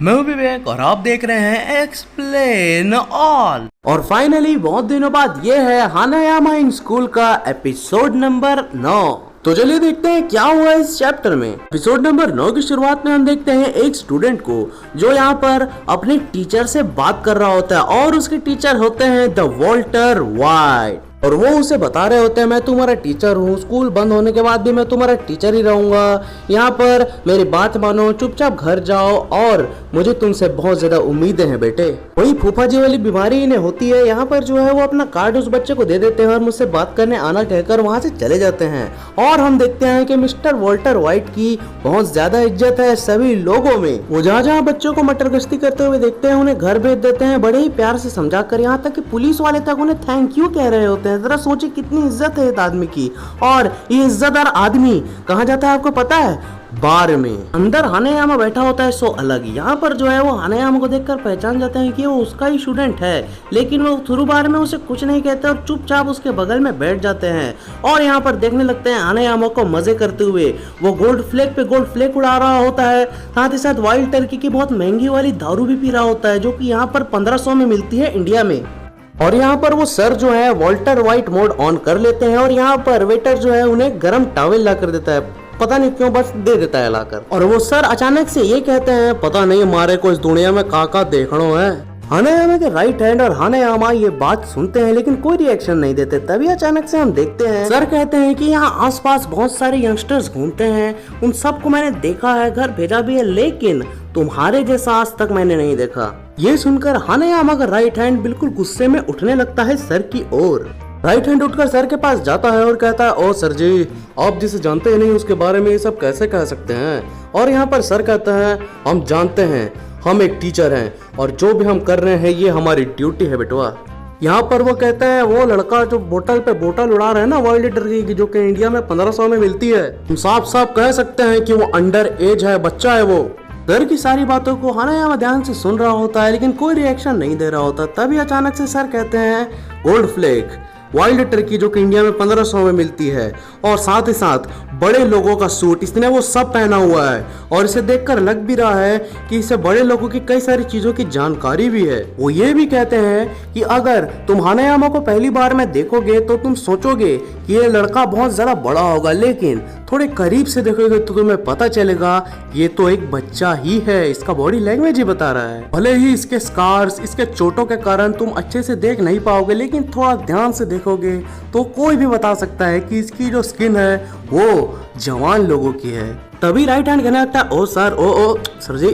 मैं हूं विवेक और आप देख रहे हैं एक्सप्लेन ऑल। और फाइनली बहुत दिनों बाद ये है हानायामा इन स्कूल का एपिसोड नंबर 9। तो चलिए देखते हैं क्या हुआ इस चैप्टर में। एपिसोड नंबर 9 की शुरुआत में हम देखते हैं एक स्टूडेंट को जो यहाँ पर अपने टीचर से बात कर रहा होता है और उसके टीचर होते हैं द वॉल्टर वाइट। और वो उसे बता रहे होते हैं मैं तुम्हारा टीचर हूँ, स्कूल बंद होने के बाद भी मैं तुम्हारा टीचर ही रहूंगा। यहाँ पर मेरी बात मानो, चुपचाप घर जाओ और मुझे तुमसे बहुत ज्यादा उम्मीदें हैं बेटे। वही फूफा जी वाली बीमारी इन्हें होती है। यहाँ पर जो है वो अपना कार्ड उस बच्चे को दे देते हैं और मुझसे बात करने आना कहकर वहाँ से चले जाते हैं। और हम देखते हैं कि मिस्टर वॉल्टर वाइट की बहुत ज्यादा इज्जत है सभी लोगों में। वो जहाँ जहाँ बच्चों को मटर गश्ती करते हुए देखते हैं उन्हें घर भेज देते हैं बड़े ही प्यार से समझा कर, यहाँ तक कि पुलिस वाले तक उन्हें थैंक यू कह रहे होते हैं। जरा सोचिए कितनी इज्जत है इस आदमी की। और ये इज्जतदार आदमी कहाँ जाता है आपको पता है? बार में। अंदर हानायामा बैठा होता है सो अलग। यहाँ पर जो है वो हानायामा को देखकर पहचान जाते हैं कि वो उसका ही स्टूडेंट है, लेकिन वो थ्रू बार में उसे कुछ नहीं कहते और चुपचाप उसके बगल में बैठ जाते हैं। और यहाँ पर देखने लगते हैं हानायामा को मजे करते हुए। वो गोल्ड फ्लैग पे गोल्ड फ्लैग उड़ा रहा होता है, साथ ही साथ वाइल्ड टर्की की बहुत महंगी वाली दारू भी पी रहा होता है जो कि यहाँ पर 1500 में मिलती है इंडिया में। और यहाँ पर वो सर जो है वॉल्टर वाइट मोड ऑन कर लेते हैं और यहाँ पर वेटर जो है उन्हें गर्म टॉवेल ला कर देता है, पता नहीं क्यों बस दे देता है लाकर। और वो सर अचानक से ये कहते हैं पता नहीं हमारे को इस दुनिया में का देखना है। हानायामा के राइट हैंड और हानायामा ये बात सुनते हैं लेकिन कोई रिएक्शन नहीं देते। तभी अचानक से हम देखते हैं सर कहते हैं कि यहाँ आसपास बहुत सारे यंगस्टर्स घूमते हैं, उन सबको मैंने देखा है, घर भेजा भी है, लेकिन तुम्हारे जैसा आज तक मैंने नहीं देखा। ये सुनकर हानायामा का राइट हैंड बिल्कुल गुस्से में उठने लगता है सर की ओर। राइट हैंड उठकर सर के पास जाता है और कहता है ओ सर जी, आप जिसे जानते ही नहीं उसके बारे में ये सब कैसे कह सकते हैं। और यहाँ पर सर कहता है हम जानते हैं, हम एक टीचर हैं और जो भी हम कर रहे हैं ये हमारी ड्यूटी है बेटवा। यहाँ पर वो कहता है वो लड़का जो बोतल पे बोतल उड़ा रहा है ना वर्ल्ड लीडर की, जो कि इंडिया में 1500 में मिलती है, हम साफ साफ कह सकते हैं कि वो अंडर एज है, बच्चा है वो। सर की सारी बातों को हानायामा ध्यान से सुन रहा होता है लेकिन कोई रिएक्शन नहीं दे रहा होता। तभी अचानक से सर कहते हैं गोल्ड फ्लेक वाइल्ड टर्की जो कि इंडिया में 1500 में मिलती है, और साथ ही साथ बड़े लोगों का सूट इसने वो सब पहना हुआ है और इसे देखकर लग भी रहा है कि इसे बड़े लोगों की कई सारी चीजों की जानकारी भी है। वो ये भी कहते हैं कि अगर तुम हानायामा को पहली बार में देखोगे तो तुम सोचोगे कि ये लड़का बहुत ज्यादा बड़ा होगा, लेकिन थोड़े करीब से देखोगे तो तुम्हें पता चलेगा ये तो एक बच्चा ही है, इसका बॉडी लैंग्वेज ही बता रहा है। भले ही इसके स्कार्स, इसके चोटों के कारण तुम अच्छे से देख नहीं पाओगे, लेकिन थोड़ा ध्यान से देखोगे तो कोई भी बता सकता है कि इसकी जो स्किन है वो जवान लोगों की है। तभी राइट हैंड कहने लगता है ओ सर, ओ सर जी,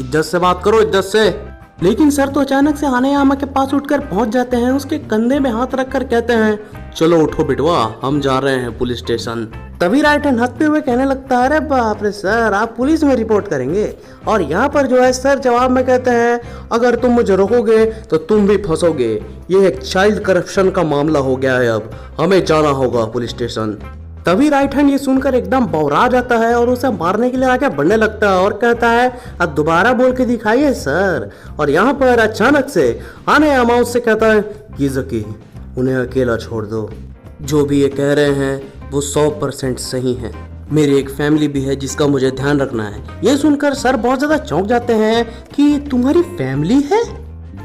इज्जत से बात करो, इज्जत से। लेकिन सर तो अचानक से हानायामा के पास उठकर पहुंच जाते हैं, उसके कंधे में हाथ रखकर कहते हैं चलो उठो बिटवा, हम जा रहे हैं पुलिस स्टेशन। तभी राइट हैंड हंसते हुए कहने लगता है अरे बाप रे सर, आप पुलिस में रिपोर्ट करेंगे। और यहाँ पर जो है सर जवाब में कहते हैं अगर तुम मुझे रोकोगे तो तुम भी फंसोगे, ये एक चाइल्ड करप्शन का मामला हो गया है, अब हमें जाना होगा पुलिस स्टेशन। तभी राइट हैंड ये सुनकर एकदम बौरा जाता है और उसे मारने के लिए आगे बढ़ने लगता है और कहता है अब दोबारा बोल के दिखाइए सर। और यहाँ पर अचानक से हानायामा उससे कहता है कीज़की, उन्हें अकेला छोड़ दो, जो भी ये कह रहे हैं वो 100% सही है, मेरी एक फैमिली भी है जिसका मुझे ध्यान रखना है। ये सुनकर सर बहुत ज्यादा चौंक जाते हैं कि तुम्हारी फैमिली है,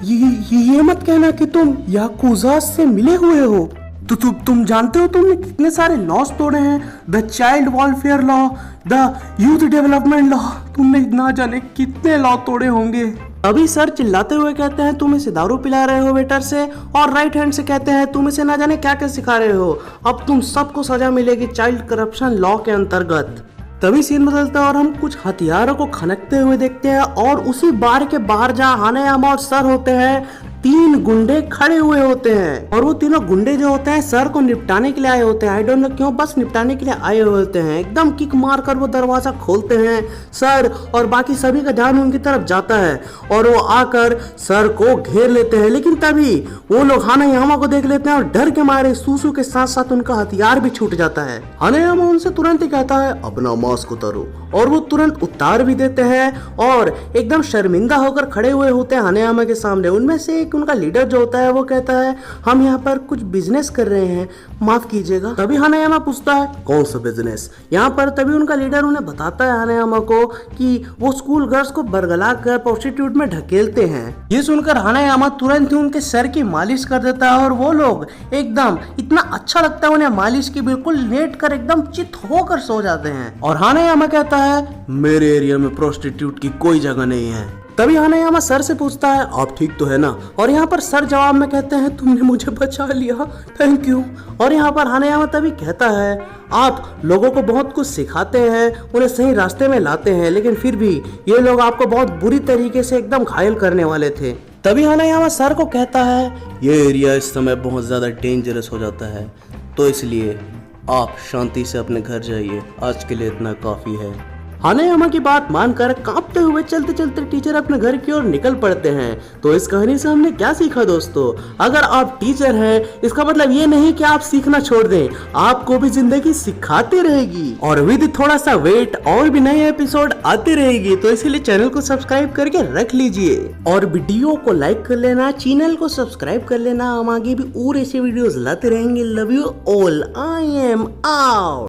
ये मत कहना कि तुम याकुजा से मिले हुए हो। तो तुम जानते हो तुमने कितने सारे लॉस तोड़े हैं, the child welfare law, the youth development law, तुमने ना जाने कितने लॉ तोड़े होंगे। अभी सर चिल्लाते हुए कहते हैं तुम इसे दारू पिला रहे हो वेटर से, और राइट हैंड से कहते हैं तुम इसे ना जाने क्या क्या सिखा रहे हो, अब तुम सबको सजा मिलेगी चाइल्ड करप्शन लॉ के अंतर्गत। तभी सीन बदलता है और हम कुछ हथियारों को खनकते हुए देखते हैं और उसी बार के बाहर जहाँ हानायामा और सर होते हैं 3 गुंडे खड़े हुए होते हैं। और वो तीनों गुंडे जो होते हैं सर को निपटाने के लिए आए होते हैं, आई डोंट नो क्यों, बस निपटाने के लिए आए हुए होते हैं। एकदम किक मार कर वो दरवाजा खोलते हैं, सर और बाकी सभी का ध्यान उनकी तरफ जाता है और वो आकर सर को घेर लेते हैं। लेकिन तभी वो लोग हानायामा को देख लेते हैं और डर के मारे सूसू के साथ साथ उनका हथियार भी छूट जाता है। हानायामा उनसे तुरंत ही कहता है अपना मास्क उतारो, और वो तुरंत उतार भी देते हैं और एकदम शर्मिंदा होकर खड़े हुए होते हैं हानायामा के सामने। उनमें से एक उनका लीडर जो होता है वो कहता है हम यहाँ पर कुछ बिजनेस कर रहे हैं, माफ कीजिएगा। तभी हानायामा पूछता है कौन सा बिजनेस। यहाँ पर तभी उनका लीडर उन्हें बताता है हानायामा को कि वो स्कूल गर्ल्स को बरगला कर प्रोस्टिट्यूट में ढकेलते हैं। ये सुनकर हानायामा तुरंत ही उनके सर की मालिश कर देता है और वो लोग एकदम इतना अच्छा लगता है उन्हें मालिश की, बिल्कुल लेट कर एकदम चित होकर सो जाते हैं। और हानायामा कहता है मेरे एरिया में प्रोस्टिट्यूट की कोई जगह नहीं है। तभी हानायामा सर से पूछता है आप ठीक तो है ना। और यहाँ पर सर जवाब में कहते हैं तुमने मुझे बचा लिया, थैंक यू। और यहाँ पर हानायामा तभी कहता है आप लोगों को बहुत कुछ सिखाते हैं, उन्हें सही रास्ते में लाते हैं, लेकिन फिर भी ये लोग आपको बहुत बुरी तरीके से एकदम घायल करने वाले थे। तभी हानायामा सर को कहता है ये एरिया इस समय बहुत ज्यादा डेंजरस हो जाता है, तो इसलिए आप शांति से अपने घर जाइए, आज के लिए इतना काफी है। हानायामा की बात मानकर कांपते हुए चलते चलते टीचर अपने घर की ओर निकल पड़ते हैं। तो इस कहानी से हमने क्या सीखा दोस्तों? अगर आप टीचर हैं इसका मतलब ये नहीं कि आप सीखना छोड़ दें, आपको भी जिंदगी सिखाती रहेगी और विद थोड़ा सा वेट और भी नए एपिसोड आते रहेगी। तो इसीलिए चैनल को सब्सक्राइब करके रख लीजिए और वीडियो को लाइक कर लेना, चैनल को सब्सक्राइब कर लेना। हम आगे भी और ऐसे वीडियोस लाते रहेंगे। Love you all, I am out.